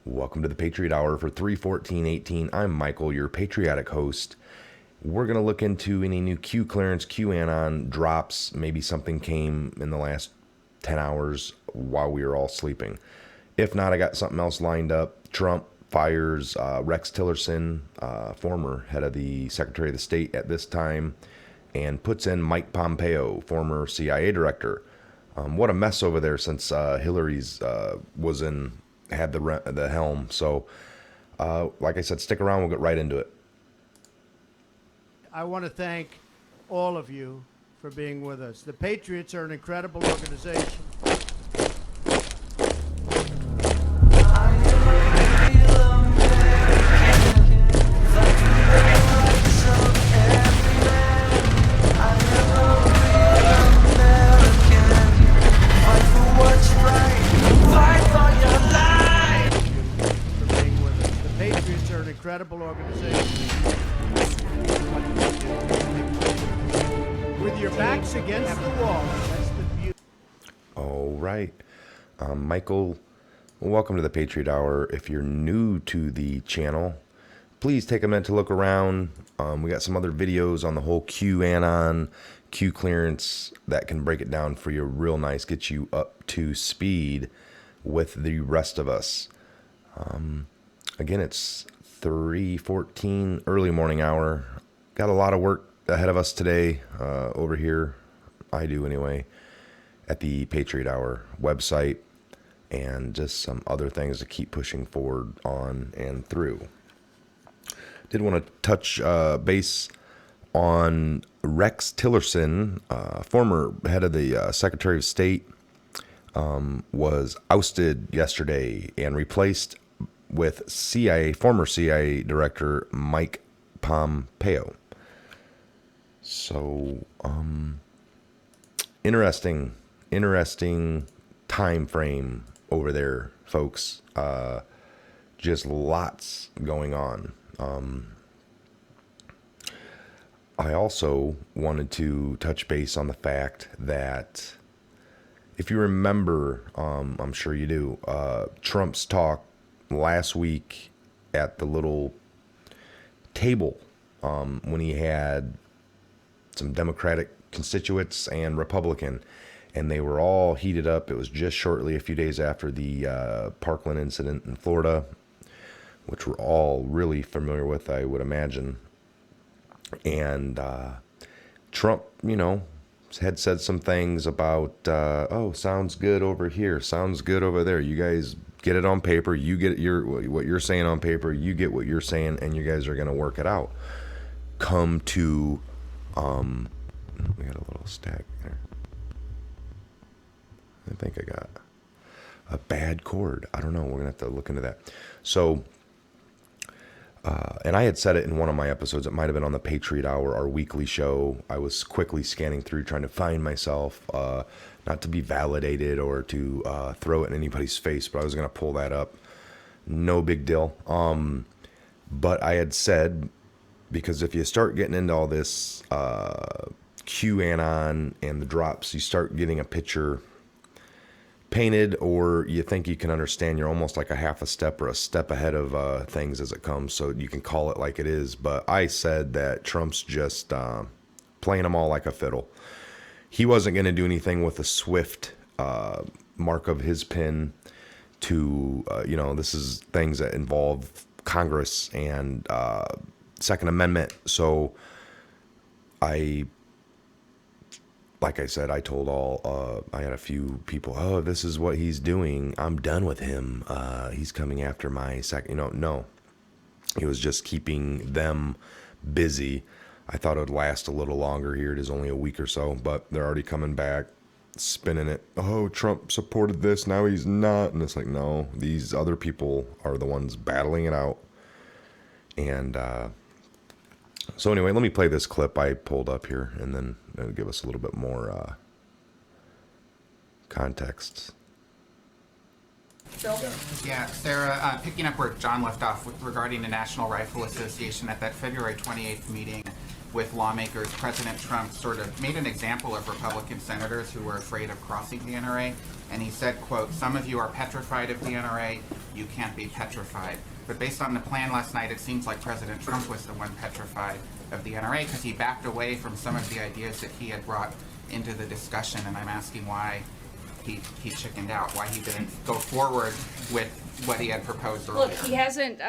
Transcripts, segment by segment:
Welcome to the Patriot Hour for 3/14/18. I'm Michael, your patriotic host. We're going to look into any new Q clearance, Q Anon drops. Maybe something came in the last 10 hours while we were all sleeping. If not, I got something else lined up. Trump fires Rex Tillerson, former head of the Secretary of the State at this time, and puts in Mike Pompeo, former CIA director. What a mess over there since Hillary's had the helm. So, like I said, stick around. We'll get right into it. I want to thank all of you for being with us. The Patriots are an incredible organization. Incredible organization. With your backs against the wall. That's the beauty. All right. Michael, welcome to the Patriot Hour. If you're new to the channel, please take a minute to look around. We got some other videos on the whole Q Anon, Q clearance that can break it down for you real nice, get you up to speed with the rest of us. Again, it's 3:14, early morning hour. Got a lot of work ahead of us today over here. I do anyway, at the Patriot Hour website, and just some other things to keep pushing forward on and through. Did want to touch base on Rex Tillerson, former head of the Secretary of State, was ousted yesterday and replaced with former CIA director Mike Pompeo. So, interesting time frame over there, folks. Just lots going on. I also wanted to touch base on the fact that, if you remember, I'm sure you do, Trump's talk last week at the little table when he had some Democratic constituents and Republican, and they were all heated up. It was just shortly, a few days after the Parkland incident in Florida, which we're all really familiar with, I would imagine. And Trump, had said some things about, oh, sounds good over here, sounds good over there. You guys get it on paper. You get what you're saying on paper. You get what you're saying, and you guys are going to work it out. Come to, we got a little stack there. I think I got a bad cord. I don't know. We're going to have to look into that. So, and I had said it in one of my episodes. It might have been on the Patriot Hour, our weekly show. I was quickly scanning through, trying to find myself, not to be validated or to throw it in anybody's face, but I was going to pull that up. No big deal. But I had said, because if you start getting into all this QAnon and the drops, you start getting a picture painted, or you think you can understand, you're almost like a half a step or a step ahead of things as it comes, so you can call it like it is. But I said that Trump's just playing them all like a fiddle. He wasn't going to do anything with a swift mark of his pen to, this is things that involve Congress and Second Amendment. So like I said, I told I had a few people, oh, this is what he's doing. I'm done with him. He's coming after my second, no. He was just keeping them busy. I thought it would last a little longer here. It is only a week or so, but they're already coming back, spinning it. Oh, Trump supported this, now he's not. And it's like, no, these other people are the ones battling it out. And so anyway, let me play this clip I pulled up here, and then it'll give us a little bit more context. Yeah, Sarah, picking up where John left off regarding the National Rifle Association, at that February 28th meeting with lawmakers, President Trump sort of made an example of Republican senators who were afraid of crossing the NRA And he said, quote, "Some of you are petrified of the NRA. You can't be petrified." But based on the plan last night, it seems like President Trump was the one petrified of the NRA because he backed away from some of the ideas that he had brought into the discussion. And I'm asking why he chickened out, why he didn't go forward with what he had proposed earlier. Look, he hasn't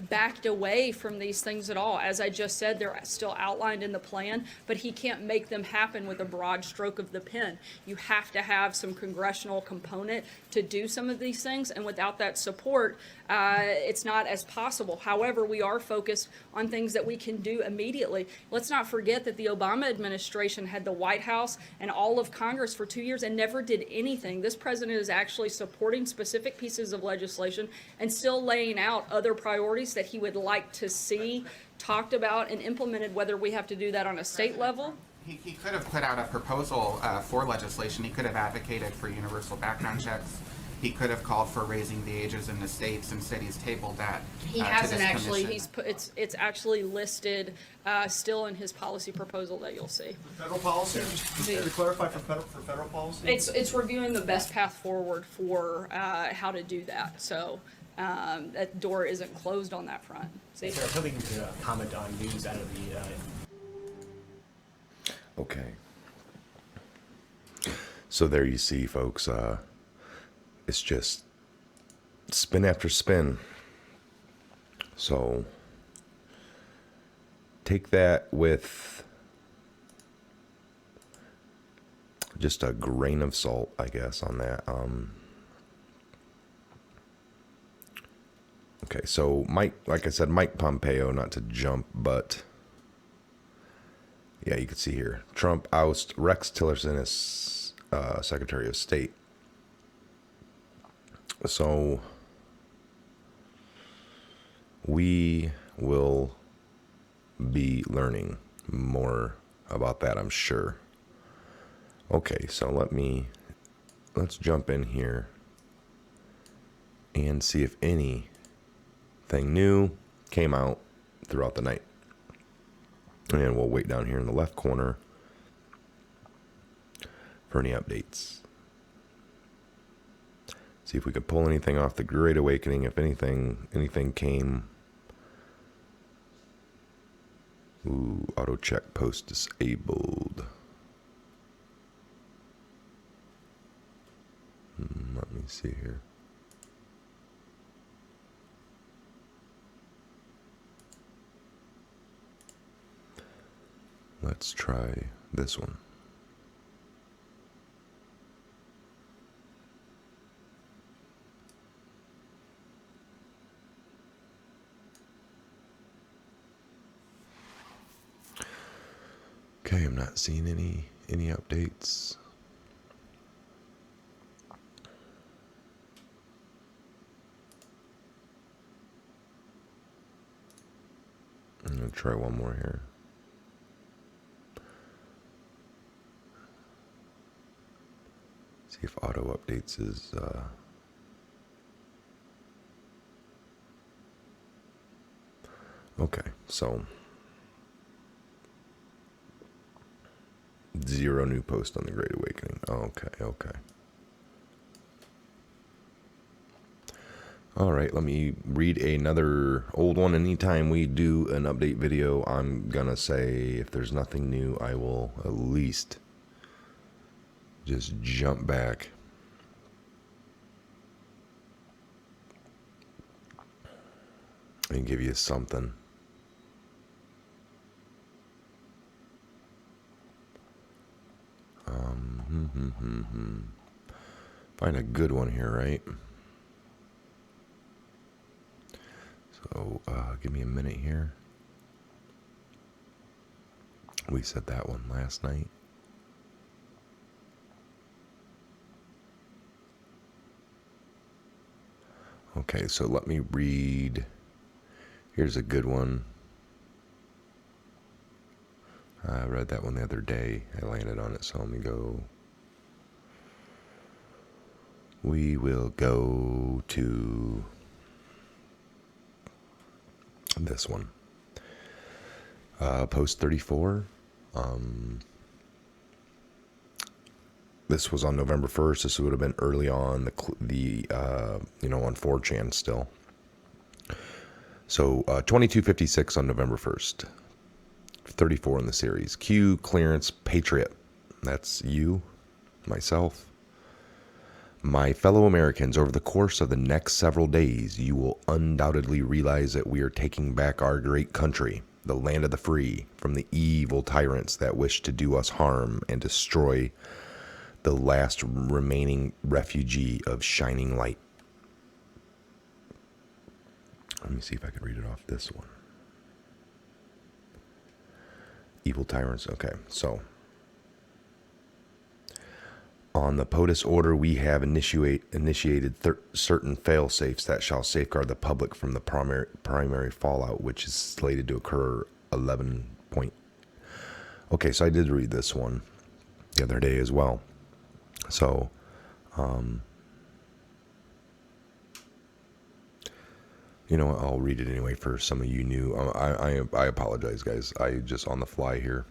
backed away from these things at all. As I just said, they're still outlined in the plan, but he can't make them happen with a broad stroke of the pen. You have to have some congressional component to do some of these things, and without that support, it's not as possible. However, we are focused on things that we can do immediately. Let's not forget that the Obama administration had the White House and all of Congress for 2 years and never did anything. This president is actually supporting specific pieces of legislation and still laying out other priorities that he would like to see talked about and implemented, whether we have to do that on a state level. He could have put out a proposal for legislation. He could have advocated for universal background checks. He could have called for raising the ages in the states and said he's tabled that. He to hasn't this actually. commission. It's actually listed still in his policy proposal that you'll see. Federal policy, just to clarify for federal policy? It's reviewing the best path forward for how to do that. So that door isn't closed on that front. See? Sarah, I was hoping you could comment on news out of the Okay. So there you see, folks. It's just spin after spin. So take that with just a grain of salt, I guess, on that. Okay, so like I said, Mike Pompeo, not to jump, but yeah, you can see here, Trump oust Rex Tillerson as Secretary of State. So we will be learning more about that, I'm sure. Okay, so let's jump in here and see if anything new came out throughout the night. And we'll wait down here in the left corner for any updates. See if we can pull anything off the Great Awakening, if anything came. Ooh, auto check post disabled. Let me see here. Let's try this one. Okay, I'm not seeing any updates. I'm gonna try one more here. See if auto updates is okay, so 0 new post on the Great Awakening. Okay. All right, let me read another old one. Anytime we do an update video, I'm gonna say if there's nothing new, I will at least just jump back and give you something. Find a good one here, right? So, give me a minute here. We said that one last night. Okay, so let me read. Here's a good one. I read that one the other day. I landed on it, so let me go. We will go to this one. Post 34. This was on November 1st. This would have been early on on 4chan still. So 2256 on November 1st. 34 in the series. Q clearance Patriot. That's you, myself. My fellow Americans, over the course of the next several days, you will undoubtedly realize that we are taking back our great country, the land of the free, from the evil tyrants that wish to do us harm and destroy the last remaining refugee of shining light. Let me see if I can read it off this one. Evil tyrants. Okay, so on the POTUS order, we have initiated certain fail-safes that shall safeguard the public from the primary fallout, which is slated to occur 11 point. Okay, so I did read this one the other day as well. So, I'll read it anyway for some of you new. I apologize, guys. I just on the fly here.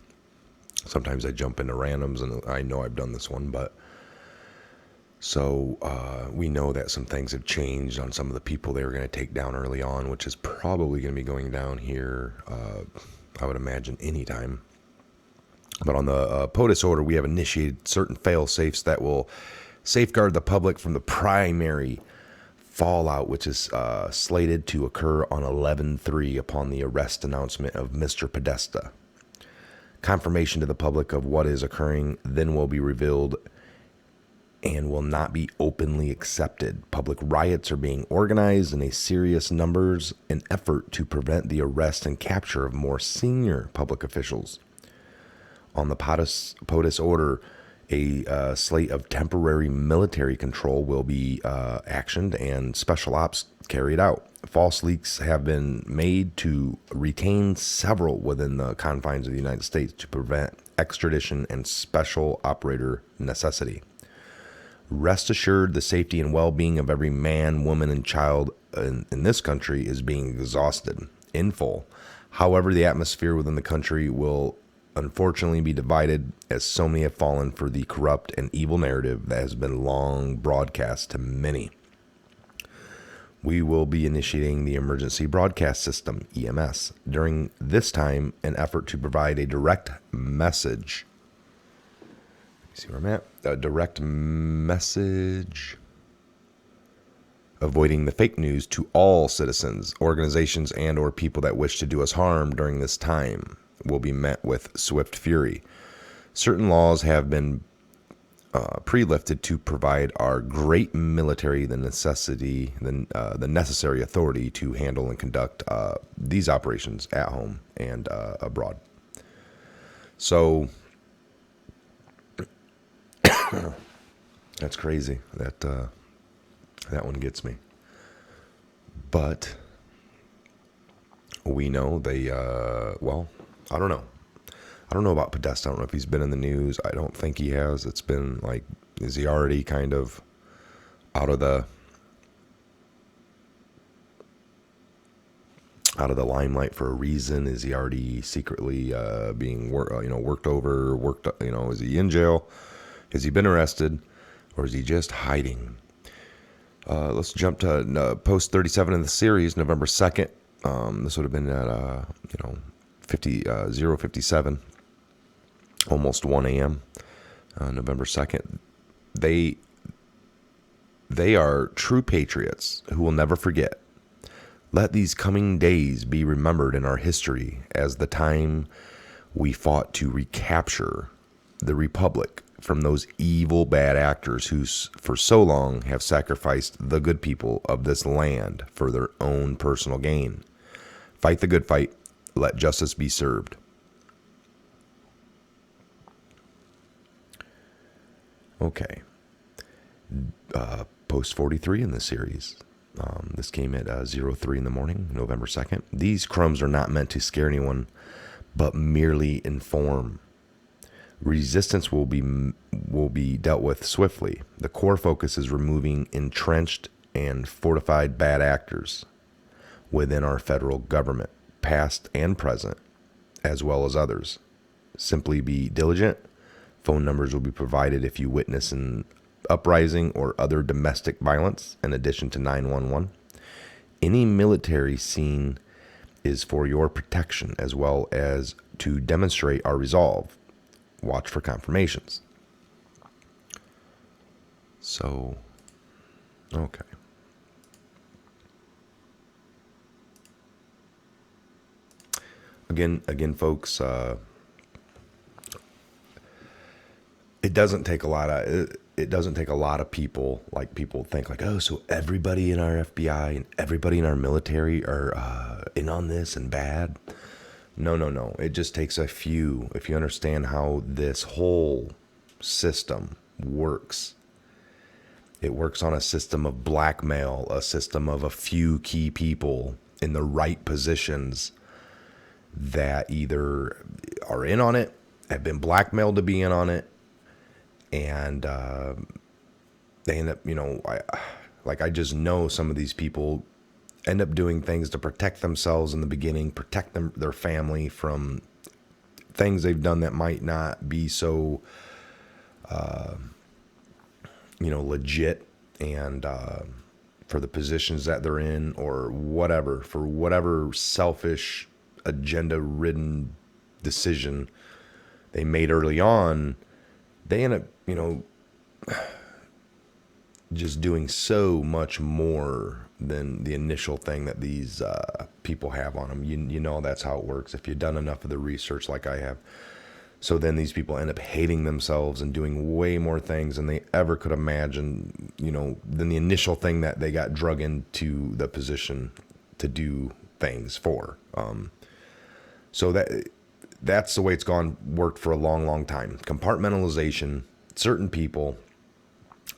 Sometimes I jump into randoms, and I know I've done this one, but so we know that some things have changed on some of the people they were going to take down early on, which is probably going to be going down here, I would imagine, anytime. But on the POTUS order, we have initiated certain fail-safes that will safeguard the public from the primary fallout, which is slated to occur on 11/3 upon the arrest announcement of Mr. Podesta. Confirmation to the public of what is occurring then will be revealed and will not be openly accepted. Public riots are being organized in a serious numbers in effort to prevent the arrest and capture of more senior public officials. On the POTUS order, a slate of temporary military control will be actioned and special ops carried out. False leaks have been made to retain several within the confines of the United States to prevent extradition and special operator necessity. Rest assured, the safety and well-being of every man, woman, and child in this country is being exhausted in full. However, the atmosphere within the country will unfortunately be divided, as so many have fallen for the corrupt and evil narrative that has been long broadcast to many. We will be initiating the Emergency Broadcast System, EMS, during this time, an effort to provide a direct message. Let me see where I'm at. A direct message avoiding the fake news to all citizens, organizations, and or people that wish to do us harm during this time will be met with swift fury. Certain laws have been pre-lifted to provide our great military the necessary authority to handle and conduct these operations at home and abroad. So that's crazy. That one gets me. But we know they I don't know. I don't know about Podesta. I don't know if he's been in the news. I don't think he has. It's been like, is he already kind of out of the limelight for a reason? Is he already secretly being worked over? Is he in jail? Has he been arrested, or is he just hiding? Let's jump to post 37 in the series, November 2nd. This would have been at 0:57, almost 1 a.m. November 2nd. They are true patriots who will never forget. Let these coming days be remembered in our history as the time we fought to recapture the Republic from those evil bad actors who for so long have sacrificed the good people of this land for their own personal gain. Fight the good fight. Let justice be served. Okay. Post 43 in this series. This came at 03 in the morning, November 2nd. These crumbs are not meant to scare anyone, but merely inform. Resistance will be dealt with swiftly. The core focus is removing entrenched and fortified bad actors within our federal government, past and present, as well as others. Simply be diligent, Phone numbers will be provided if you witness an uprising or other domestic violence, in addition to 911. Any military scene is for your protection as well as to demonstrate our resolve. Watch for confirmations. So, okay. Again, folks, it doesn't take a lot of people, like people think like, oh, so everybody in our FBI and everybody in our military are in on this and bad. No. It just takes a few. If you understand how this whole system works, it works on a system of blackmail, a system of a few key people in the right positions that either are in on it, have been blackmailed to be in on it, and they end up, I just know some of these people end up doing things to protect themselves in the beginning, protect their family from things they've done that might not be so, legit, and for the positions that they're in, or whatever, for whatever selfish, agenda-ridden decision they made early on, they end up, just doing so much more than the initial thing that these people have on them. You know that's how it works if you've done enough of the research like I have. So then these people end up hating themselves and doing way more things than they ever could imagine, than the initial thing that they got drug into the position to do things for. So that's the way it's worked for a long, long time. Compartmentalization, certain people,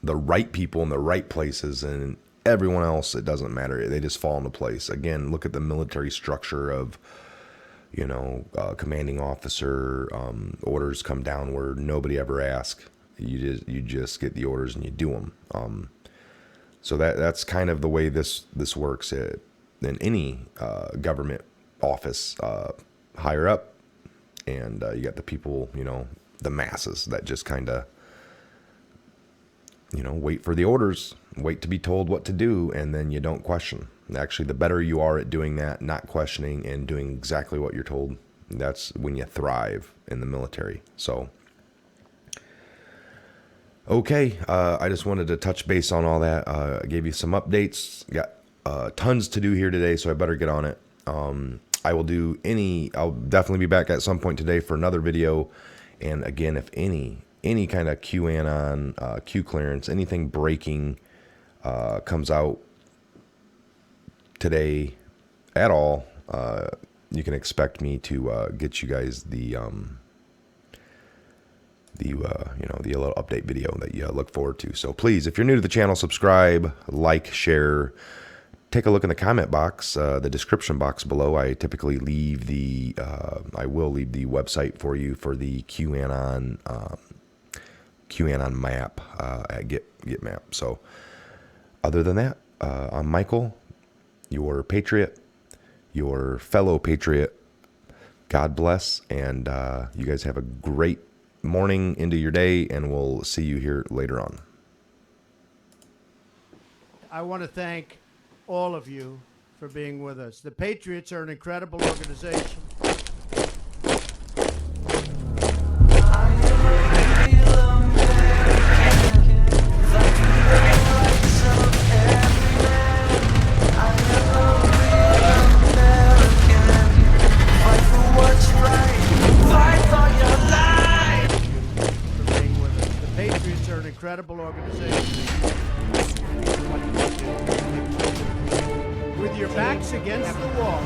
the right people in the right places, and everyone else, it doesn't matter. They just fall into place. Again, look at the military structure of, commanding officer, orders come downward. Nobody ever asks. You just get the orders and you do them. So that's kind of the way this works in any government office, higher up, and you got the people, the masses that just kind of, wait for the orders, wait to be told what to do, and then you don't question. Actually, the better you are at doing that, not questioning and doing exactly what you're told, that's when you thrive in the military. So, okay, I just wanted to touch base on all that. I gave you some updates. Got tons to do here today, so I better get on it. I'll definitely be back at some point today for another video. And again, if any kind of QAnon, Q clearance, anything breaking comes out today at all, you can expect me to get you guys the little update video that you look forward to. So please, if you're new to the channel, subscribe, like, share. Take a look in the comment box, the description box below. I typically leave I will leave the website for you for the QAnon map at Get Map. So other than that, I'm Michael, your Patriot, your fellow Patriot. God bless, and you guys have a great morning into your day, and we'll see you here later on. I want to thank all of you for being with us. The Patriots are an incredible organization. Incredible organization. With your backs against the wall.